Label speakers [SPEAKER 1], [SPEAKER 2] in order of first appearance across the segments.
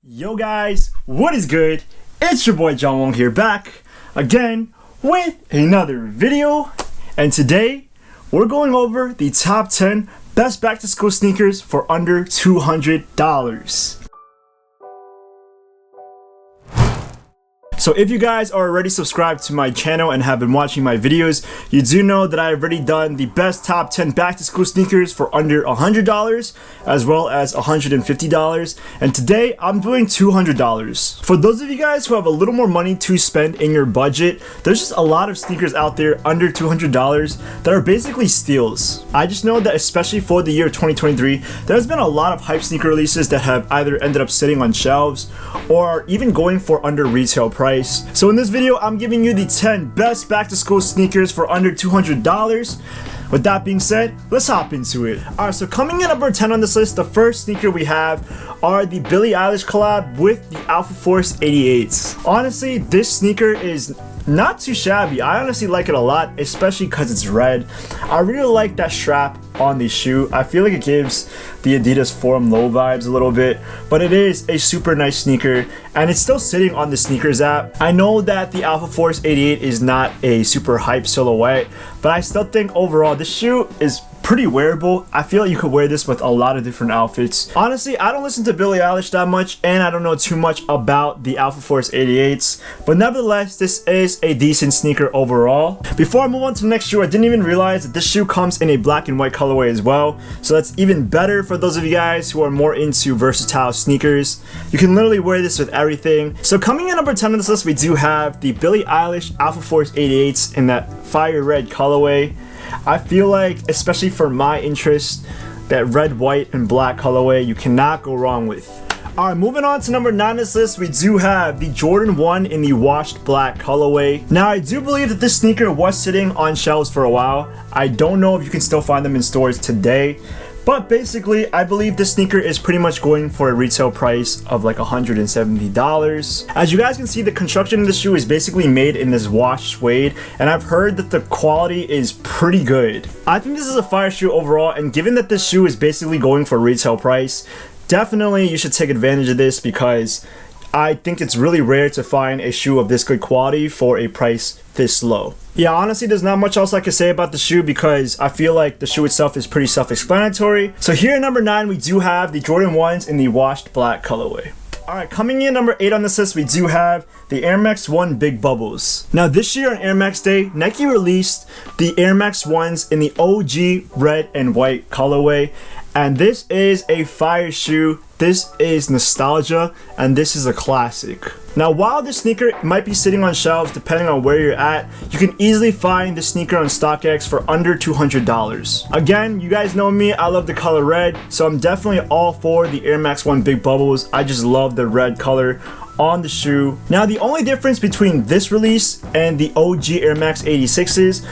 [SPEAKER 1] Yo guys, what is good? It's your boy John Wong here, back again with another video, and today we're going over the top 10 best back to school sneakers for under $200. So if you guys are already subscribed to my channel and have been watching my videos, you do know that I've already done the best top 10 back to school sneakers for under $100 as well as $150, and today I'm doing $200. For those of you guys who have a little more money to spend in your budget, there's just a lot of sneakers out there under $200 that are basically steals. I just know that especially for the year 2023, there's been a lot of hype sneaker releases that have either ended up sitting on shelves or even going for under retail price. So in this video, I'm giving you the 10 best back to school sneakers for under $200. With that being said, let's hop into it. Alright, so coming in at number 10 on this list, the first sneaker we have are the Billie Eilish collab with the Alpha Force 88s. Honestly, this sneaker is not too shabby. I honestly like it a lot, especially because it's red. I really like that strap on the shoe. I feel like it gives the Adidas Forum Low vibes a little bit, but it is a super nice sneaker and it's still sitting on the sneakers app. I know that the Alpha Force 88 is not a super hype silhouette, but I still think overall this shoe is pretty wearable. I feel like you could wear this with a lot of different outfits. Honestly, I don't listen to Billie Eilish that much and I don't know too much about the Alpha Force 88s, but nevertheless, this is a decent sneaker overall. Before I move on to the next shoe, I didn't even realize that this shoe comes in a black and white colorway as well, so that's even better for those of you guys who are more into versatile sneakers. You can literally wear this with everything. So coming in number 10 on this list, we do have the Billie Eilish Alpha Force 88s in that fire red colorway. I feel like, especially for my interest, that red, white, and black colorway you cannot go wrong with. Alright, moving on to number 9 on this list, we do have the Jordan 1 in the washed black colorway. Now, I do believe that this sneaker was sitting on shelves for a while. I don't know if you can still find them in stores today, but basically, I believe this sneaker is pretty much going for a retail price of like $170. As you guys can see, the construction of the shoe is basically made in this washed suede, and I've heard that the quality is pretty good. I think this is a fire shoe overall, and given that this shoe is basically going for retail price, definitely you should take advantage of this because I think it's really rare to find a shoe of this good quality for a price this low. Yeah, honestly, there's not much else I can say about the shoe because I feel like the shoe itself is pretty self-explanatory. So here at number 9, we do have the Jordan 1s in the washed black colorway. Alright, coming in number 8 on this list, we do have the Air Max 1 Big Bubbles. Now this year on Air Max Day, Nike released the Air Max 1s in the OG red and white colorway, and this is a fire shoe. This is nostalgia and this is a classic. Now while this sneaker might be sitting on shelves depending on where you're at, you can easily find the sneaker on StockX for under $200. Again, you guys know me, I love the color red, so I'm definitely all for the Air Max 1 Big Bubbles. I just love the red color on the shoe. Now the only difference between this release and the OG Air Max 86s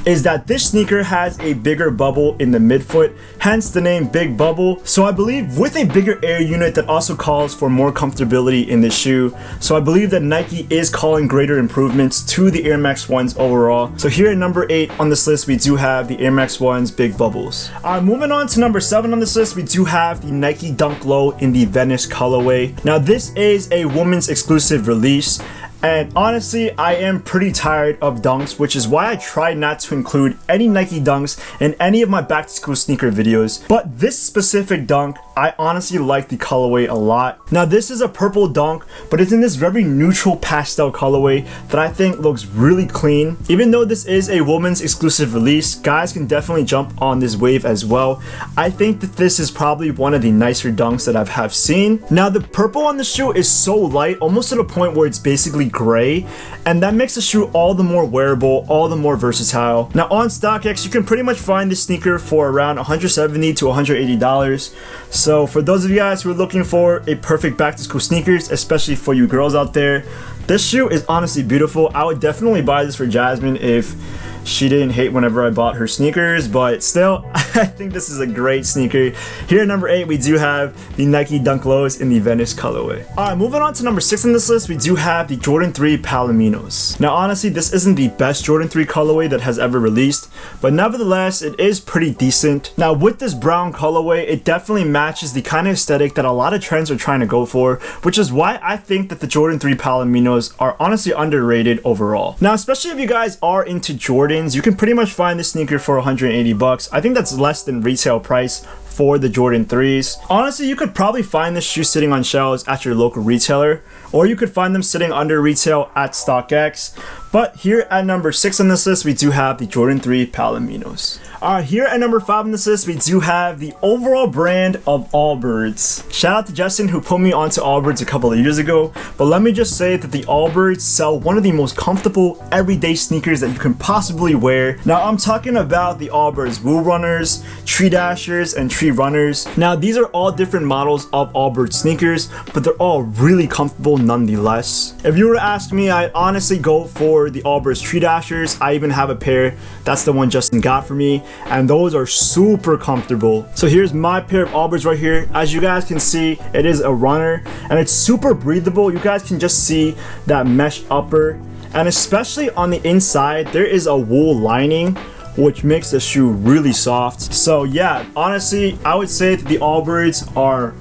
[SPEAKER 1] is that this sneaker has a bigger bubble in the midfoot, hence the name Big Bubble. So I believe with a bigger air unit that also calls for more comfortability in this shoe. So I believe that Nike is calling greater improvements to the Air Max 1s overall. So here at number 8 on this list, we do have the Air Max 1s Big Bubbles. Moving on to number 7 on this list, we do have the Nike Dunk Low in the Venice colorway. Now this is a woman's exclusive release, and honestly, I am pretty tired of dunks, which is why I try not to include any Nike dunks in any of my back to school sneaker videos. But this specific dunk, I honestly like the colorway a lot. Now this is a purple dunk, but it's in this very neutral pastel colorway that I think looks really clean. Even though this is a woman's exclusive release, guys can definitely jump on this wave as well. I think that this is probably one of the nicer dunks that I've seen. Now the purple on the shoe is so light, almost to the point where it's basically gray, and that makes the shoe all the more wearable, all the more versatile. Now on StockX, you can pretty much find this sneaker for around $170 to $180. So for those of you guys who are looking for a perfect back to school sneakers, especially for you girls out there, this shoe is honestly beautiful. I would definitely buy this for Jasmine if she didn't hate whenever I bought her sneakers, but still, I think this is a great sneaker. Here at number 8, we do have the Nike Dunk Lows in the Venice colorway. Alright, moving on to number 6 on this list, we do have the Jordan 3 Palominos. Now honestly, this isn't the best Jordan 3 colorway that has ever released, but nevertheless, it is pretty decent. Now with this brown colorway, it definitely matches the kind of aesthetic that a lot of trends are trying to go for, which is why I think that the Jordan 3 Palominos are honestly underrated overall. Now, especially if you guys are into Jordans, you can pretty much find this sneaker for 180 bucks. I think that's less than retail price for the Jordan 3s. Honestly, you could probably find this shoe sitting on shelves at your local retailer, or you could find them sitting under retail at StockX. But here at number 6 on this list, we do have the Jordan 3 Palominos. Alright, here at number 5 on this list, we do have the overall brand of Allbirds. Shout out to Justin who put me onto Allbirds a couple of years ago, but let me just say that the Allbirds sell one of the most comfortable everyday sneakers that you can possibly wear. Now I'm talking about the Allbirds Wool Runners, Tree Dashers, and Tree Runners. Now these are all different models of Allbirds sneakers, but they're all really comfortable nonetheless. If you were to ask me, I'd honestly go for the Allbirds Tree Dashers. I even have a pair. That's the one Justin got for me, and those are super comfortable. So here's my pair of Allbirds right here. As you guys can see, it is a runner and it's super breathable. You guys can just see that mesh upper, and especially on the inside there is a wool lining which makes the shoe really soft. So yeah, honestly, I would say that the Allbirds are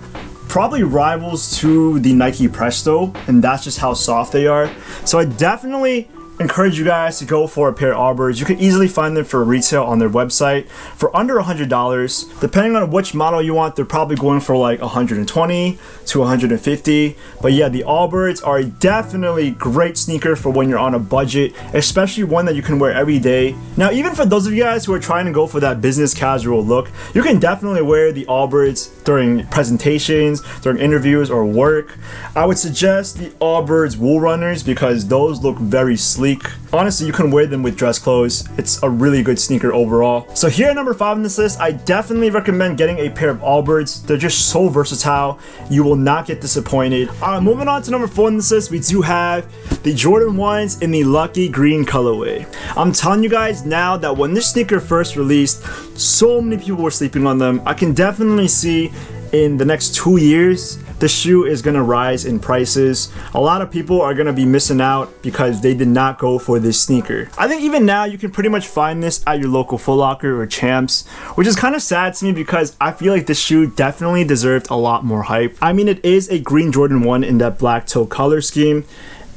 [SPEAKER 1] probably rivals to the Nike Presto, and that's just how soft they are. So I definitely encourage you guys to go for a pair of Allbirds. You can easily find them for retail on their website for under $100. Depending on which model you want, they're probably going for like 120 to 150. But yeah, the Allbirds are definitely great sneaker for when you're on a budget, especially one that you can wear every day. Now, even for those of you guys who are trying to go for that business casual look, you can definitely wear the Allbirds during presentations, during interviews, or work. I would suggest the Allbirds Wool Runners because those look very sleek. Honestly, you can wear them with dress clothes. It's a really good sneaker overall. So here at number 5 on this list, I definitely recommend getting a pair of Allbirds. They're just so versatile. You will not get disappointed. Alright, moving on to number 4 on this list, we do have the Jordan 1s in the Lucky Green colorway. I'm telling you guys now that when this sneaker first released, so many people were sleeping on them. I can definitely see in the next 2 years, the shoe is gonna rise in prices. A lot of people are gonna be missing out because they did not go for this sneaker. I think even now you can pretty much find this at your local Foot Locker or Champs, which is kind of sad to me because I feel like this shoe definitely deserved a lot more hype. I mean, it is a green Jordan 1 in that black toe color scheme,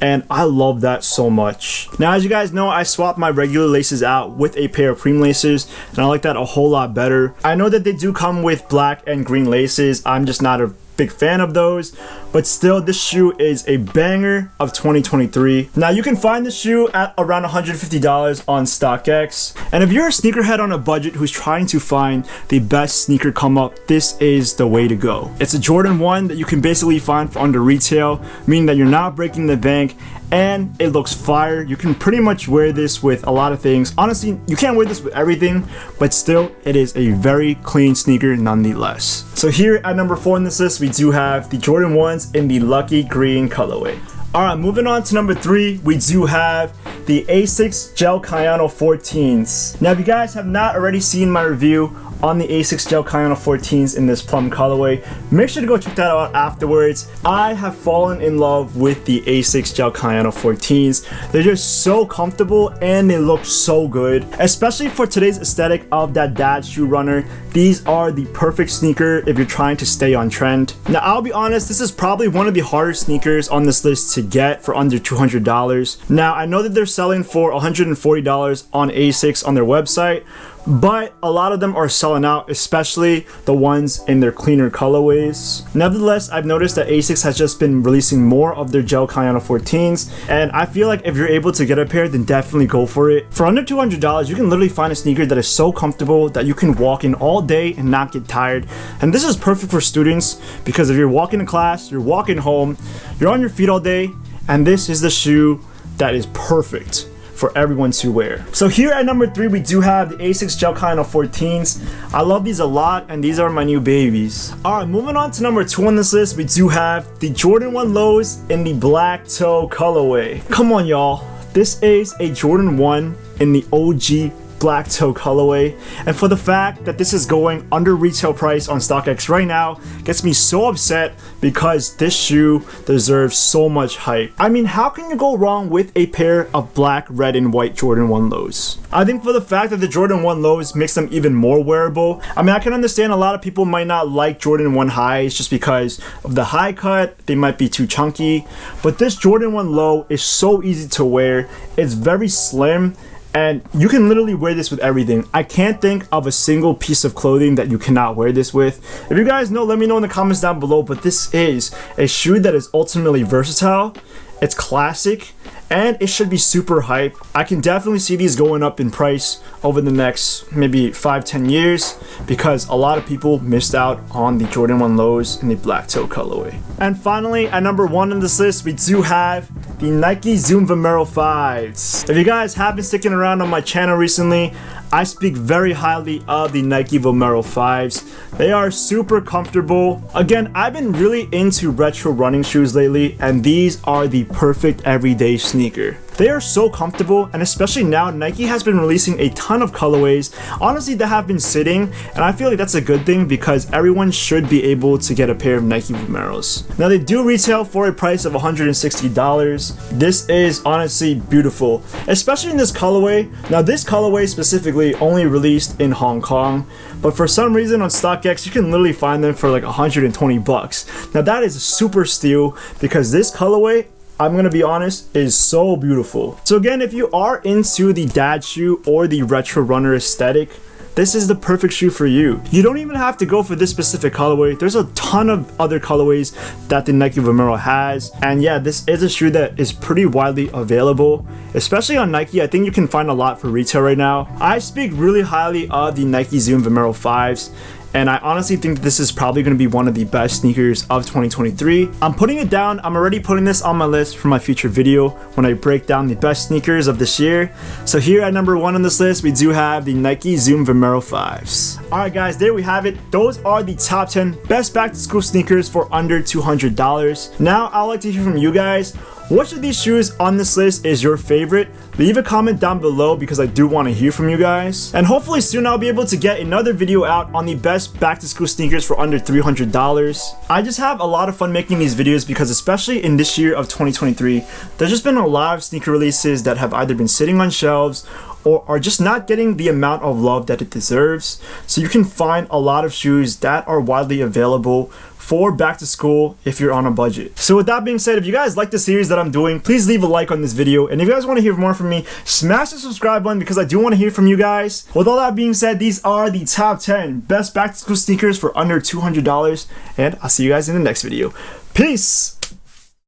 [SPEAKER 1] and I love that so much. Now, as you guys know, I swapped my regular laces out with a pair of cream laces, and I like that a whole lot better. I know that they do come with black and green laces. I'm just not a big fan of those, but still, this shoe is a banger of 2023. Now, you can find this shoe at around $150 on StockX, and if you're a sneakerhead on a budget who's trying to find the best sneaker come up, this is the way to go. It's a Jordan 1 that you can basically find for under retail, meaning that you're not breaking the bank, and it looks fire. You can pretty much wear this with a lot of things. Honestly, you can't wear this with everything, but still, it is a very clean sneaker nonetheless. So here at number 4 on this list, we do have the Jordan 1s in the Lucky Green colorway. Alright, moving on to number 3, we do have the Asics Gel Kayano 14s. Now, if you guys have not already seen my review on the Asics Gel Kayano 14s in this plum colorway, make sure to go check that out afterwards. I have fallen in love with the Asics Gel Kayano 14s. They're just so comfortable and they look so good, especially for today's aesthetic of that dad shoe runner. These are the perfect sneaker if you're trying to stay on trend. Now, I'll be honest, this is probably one of the harder sneakers on this list to get for under $200. Now, I know that they're selling for $140 on Asics on their website, but a lot of them are selling out, especially the ones in their cleaner colorways. Nevertheless, I've noticed that Asics has just been releasing more of their Gel Kayano 14s, and I feel like if you're able to get a pair, then definitely go for it. For under $200, you can literally find a sneaker that is so comfortable that you can walk in all day and not get tired. And this is perfect for students because if you're walking to class, you're walking home, you're on your feet all day, and this is the shoe that is perfect for everyone to wear. So here at number 3, we do have the Asics Gel Kayano 14s. I love these a lot, and these are my new babies. Alright, moving on to number 2 on this list, we do have the Jordan 1 Lows in the black toe colorway. Come on, y'all. This is a Jordan 1 in the OG black toe colorway, and for the fact that this is going under retail price on StockX right now gets me so upset because this shoe deserves so much hype. I mean, how can you go wrong with a pair of black, red, and white Jordan 1 lows? I think for the fact that the Jordan 1 lows makes them even more wearable. I mean, I can understand a lot of people might not like Jordan 1 highs just because of the high cut, they might be too chunky, but this Jordan 1 low is so easy to wear, it's very slim, and you can literally wear this with everything. I can't think of a single piece of clothing that you cannot wear this with. If you guys know, let me know in the comments down below, but this is a shoe that is ultimately versatile, it's classic, and it should be super hype. I can definitely see these going up in price over the next maybe 5-10 years because a lot of people missed out on the Jordan 1 lows in the black toe colorway. And finally, at number 1 on this list, we do have the Nike Zoom Vomero 5s. If you guys have been sticking around on my channel recently, I speak very highly of the Nike Vomero 5s. They are super comfortable. Again, I've been really into retro running shoes lately, and these are the perfect everyday sneaker. They are so comfortable, and especially now, Nike has been releasing a ton of colorways, honestly, that have been sitting, and I feel like that's a good thing because everyone should be able to get a pair of Nike Vomeros. Now, they do retail for a price of $160. This is honestly beautiful, especially in this colorway. Now, this colorway specifically only released in Hong Kong, but for some reason on StockX, you can literally find them for like 120 bucks. Now, that is a super steal because this colorway, I'm gonna be honest, is so beautiful. So again, if you are into the dad shoe or the retro runner aesthetic, this is the perfect shoe for you. You don't even have to go for this specific colorway. There's a ton of other colorways that the Nike Vomero has. And yeah, this is a shoe that is pretty widely available, especially on Nike. I think you can find a lot for retail right now. I speak really highly of the Nike Zoom Vomero 5s. And I honestly think this is probably going to be one of the best sneakers of 2023. I'm putting it down. I'm already putting this on my list for my future video when I break down the best sneakers of this year. So here at number 1 on this list, we do have the Nike Zoom Vomero 5s. Alright guys, there we have it. Those are the top 10 best back to school sneakers for under $200. Now I'd like to hear from you guys. Which of these shoes on this list is your favorite? Leave a comment down below because I do want to hear from you guys. And hopefully soon I'll be able to get another video out on the best back to school sneakers for under $300. I just have a lot of fun making these videos because especially in this year of 2023, there's just been a lot of sneaker releases that have either been sitting on shelves or are just not getting the amount of love that it deserves. So you can find a lot of shoes that are widely available for back to school if you're on a budget. So with that being said, if you guys like the series that I'm doing, please leave a like on this video. And if you guys want to hear more from me, smash the subscribe button because I do want to hear from you guys. With all that being said, these are the top 10 best back to school sneakers for under $200. And I'll see you guys in the next video. Peace!